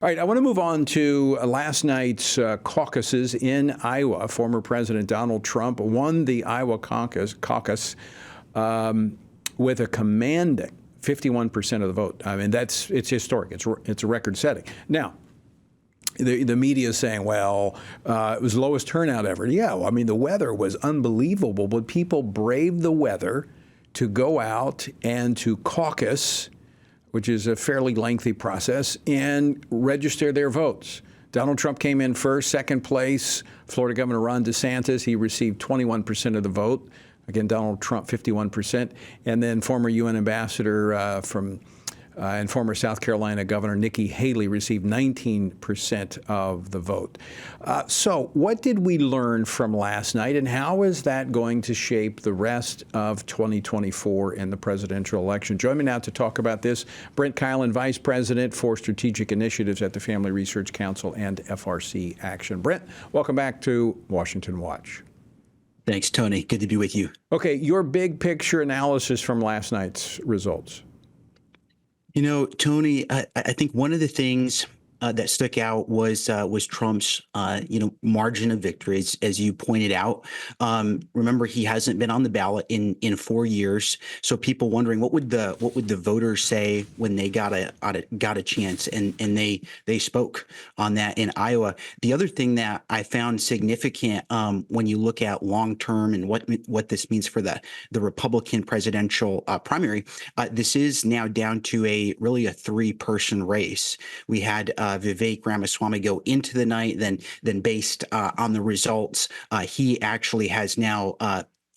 All right, I want to move on to last night's caucuses in Iowa. Former President Donald Trump won the Iowa caucus with a commanding 51% of the vote. I mean, it's historic. It's a record setting. Now, the media is saying, well, it was the lowest turnout ever. Yeah, well, I mean, the weather was unbelievable, but people braved the weather to go out and to caucus, which is a fairly lengthy process, and register their votes. Donald Trump came in first. Second place, Florida Governor Ron DeSantis. He received 21% of the vote. Again, Donald Trump, 51%. And then former UN ambassador and former South Carolina Governor Nikki Haley received 19% of the vote. So what did we learn from last night, and how is that going to shape the rest of 2024 in the presidential election? Join me now to talk about this, Brent Keilen, Vice President for Strategic Initiatives at the Family Research Council and FRC Action. Brent, welcome back to Washington Watch. Thanks, Tony. Good to be with you. Okay, your big picture analysis from last night's results. You know, Tony, I think one of the things that stuck out was Trump's, margin of victory, as you pointed out. Remember, he hasn't been on the ballot in 4 years, so people wondering what would the voters say when they got a chance, and they spoke on that in Iowa. The other thing that I found significant when you look at long term and what this means for the Republican presidential primary, this is now down to really a 3-person race. We had Vivek Ramaswamy go into the night, then based on the results, he actually has now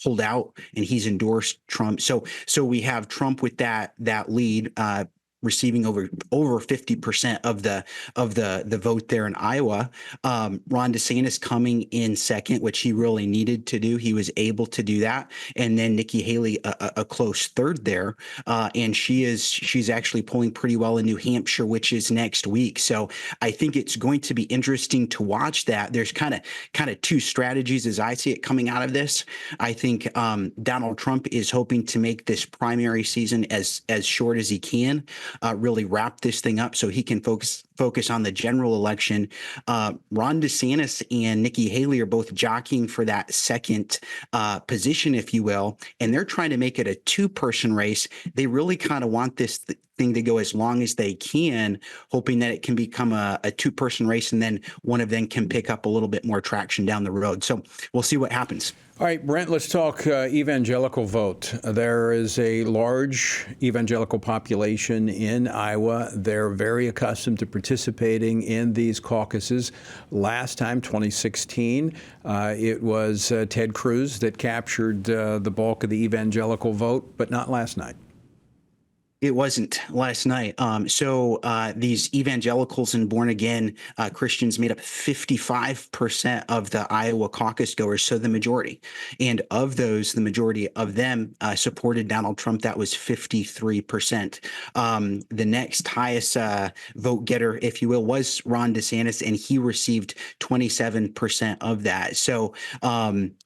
pulled out and he's endorsed Trump. So we have Trump with that lead, receiving over 50% of the vote there in Iowa. Ron DeSantis coming in second, which he really needed to do. He was able to do that. And then Nikki Haley, a close third there. And she's actually polling pretty well in New Hampshire, which is next week. So I think it's going to be interesting to watch that. There's kind of two strategies as I see it coming out of this. I think Donald Trump is hoping to make this primary season as short as he can. Really wrap this thing up so he can focus on the general election. Ron DeSantis and Nikki Haley are both jockeying for that second position, if you will, and they're trying to make it a 2-person race. They really kind of want this thing to go as long as they can, hoping that it can become a 2-person race, and then one of them can pick up a little bit more traction down the road. So we'll see what happens. All right, Brent, let's talk evangelical vote. There is a large evangelical population in Iowa. They're very accustomed to participating in these caucuses. Last time, 2016, it was Ted Cruz that captured the bulk of the evangelical vote, but not last night. It wasn't last night. So these evangelicals and born again Christians made up 55% of the Iowa caucus goers, so the majority. And of those, the majority of them supported Donald Trump. That was 53%. The next highest vote getter, if you will, was Ron DeSantis, and he received 27% of that. So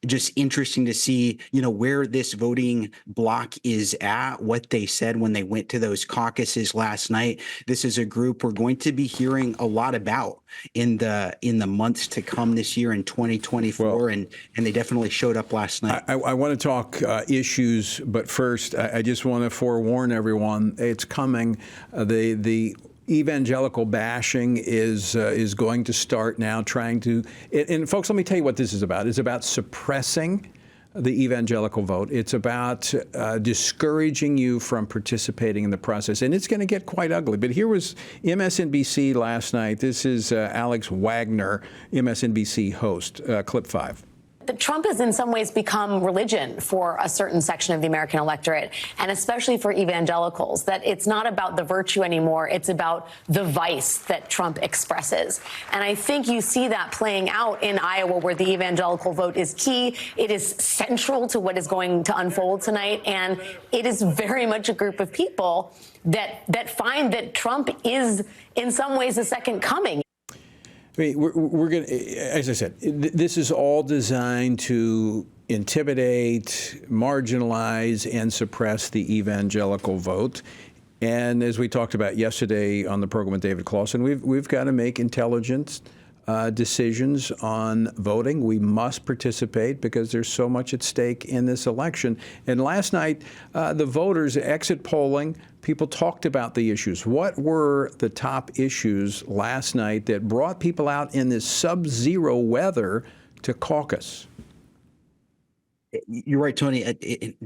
just interesting to see, where this voting block is at, what they said when they went to those caucuses last night. This is a group we're going to be hearing a lot about in the months to come this year in 2024, well, and they definitely showed up last night. I want to talk issues, but first, I just want to forewarn everyone, it's coming. The evangelical bashing is going to start now, trying to, and folks, let me tell you what this is about. It's about suppressing the evangelical vote. It's about discouraging you from participating in the process. And it's going to get quite ugly. But here was MSNBC last night. This is Alex Wagner, MSNBC host, clip 5. Trump has in some ways become religion for a certain section of the American electorate, and especially for evangelicals, that it's not about the virtue anymore. It's about the vice that Trump expresses. And I think you see that playing out in Iowa, where the evangelical vote is key. It is central to what is going to unfold tonight. And it is very much a group of people that find that Trump is in some ways a second coming. I mean, we're going to, as I said, this is all designed to intimidate, marginalize, and suppress the evangelical vote. And as we talked about yesterday on the program with David Clausen, we've got to make intelligent decisions on voting. We must participate because there's so much at stake in this election. And last night, the voters exit polling, people talked about the issues. What were the top issues last night that brought people out in this sub-zero weather to caucus? You're right, Tony.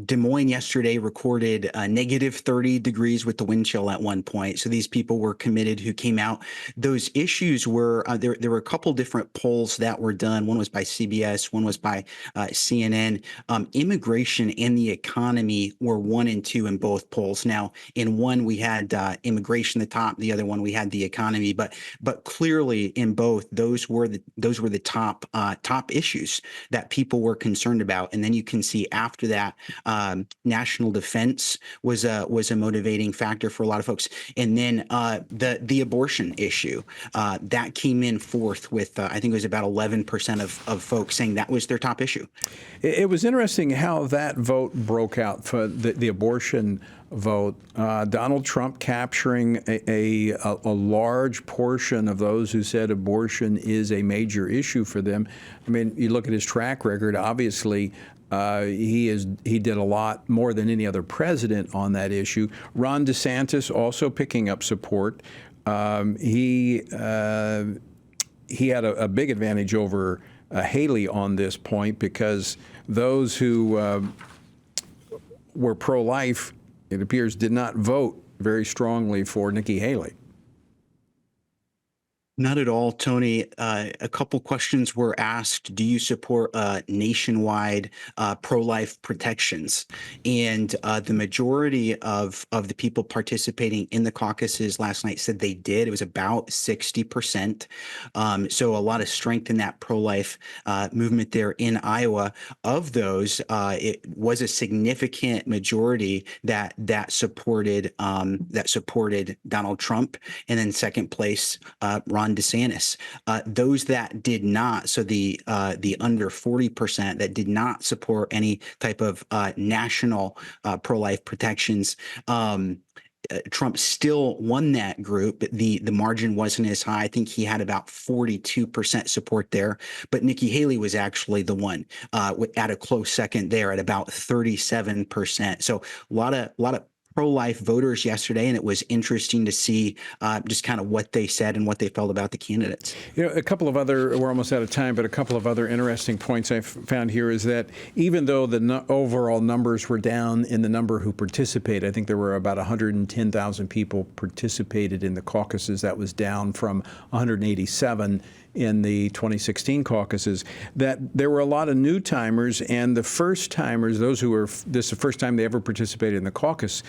Des Moines yesterday recorded negative 30 degrees with the wind chill at one point. So these people were committed who came out. Those issues were there were a couple different polls that were done. One was by CBS, one was by CNN. Immigration and the economy were 1 and 2 in both polls. Now, in one we had immigration the top, the other one we had the economy. But clearly in both, those were the top issues that people were concerned about. And then you can see after that, national defense was a motivating factor for a lot of folks. And then the abortion issue that came in fourth with I think it was about 11% of folks saying that was their top issue. It was interesting how that vote broke out for the abortion vote. Donald Trump capturing a large portion of those who said abortion is a major issue for them. I mean, you look at his track record, obviously. He did a lot more than any other president on that issue. Ron DeSantis also picking up support. He had a big advantage over Haley on this point because those who were pro-life, it appears, did not vote very strongly for Nikki Haley. Not at all, Tony. A couple questions were asked. Do you support nationwide pro-life protections? And the majority of the people participating in the caucuses last night said they did. It was about 60%. So a lot of strength in that pro-life movement there in Iowa. Of those, it was a significant majority that supported Donald Trump, and then second place, Ron DeSantis. Those that did not, so the under 40% that did not support any type of national pro-life protections, Trump still won that group. The margin wasn't as high. I think he had about 42% support there. But Nikki Haley was actually the one at a close second there at about 37%. So a lot of pro-life voters yesterday, and it was interesting to see just kind of what they said and what they felt about the candidates. You know, a couple of other, we're almost out of time, but a couple of other interesting points I've found here is that even though the overall numbers were down in the number who participated, I think there were about 110,000 people participated in the caucuses. That was down from 187 in the 2016 caucuses, that there were a lot of new timers, and the first timers, those who were, this is the first time they ever participated in the caucus,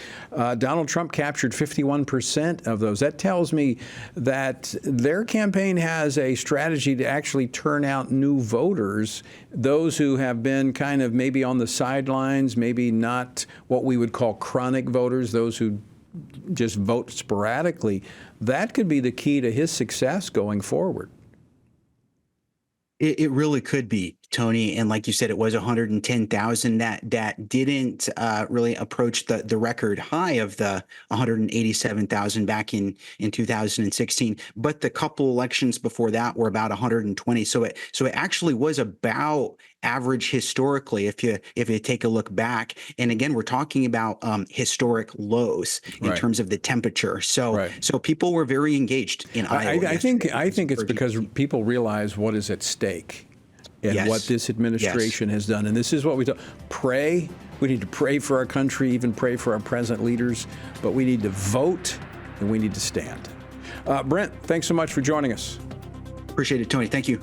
Donald Trump captured 51% of those. That tells me that their campaign has a strategy to actually turn out new voters, those who have been kind of maybe on the sidelines, maybe not what we would call chronic voters, those who just vote sporadically. That could be the key to his success going forward. It really could be, Tony. And like you said, it was 110,000 that didn't really approach the record high of the 187,000 back in 2016. But the couple elections before that were about 120. So it actually was about average historically if you take a look back. And again, we're talking about historic lows in terms of the temperature. So people were very engaged in Iowa. I think it's because people realize what is at stake and what this administration has done. And this is what we do. Pray. We need to pray for our country, even pray for our present leaders, but we need to vote and we need to stand. Brent, thanks so much for joining us. Appreciate it, Tony. Thank you.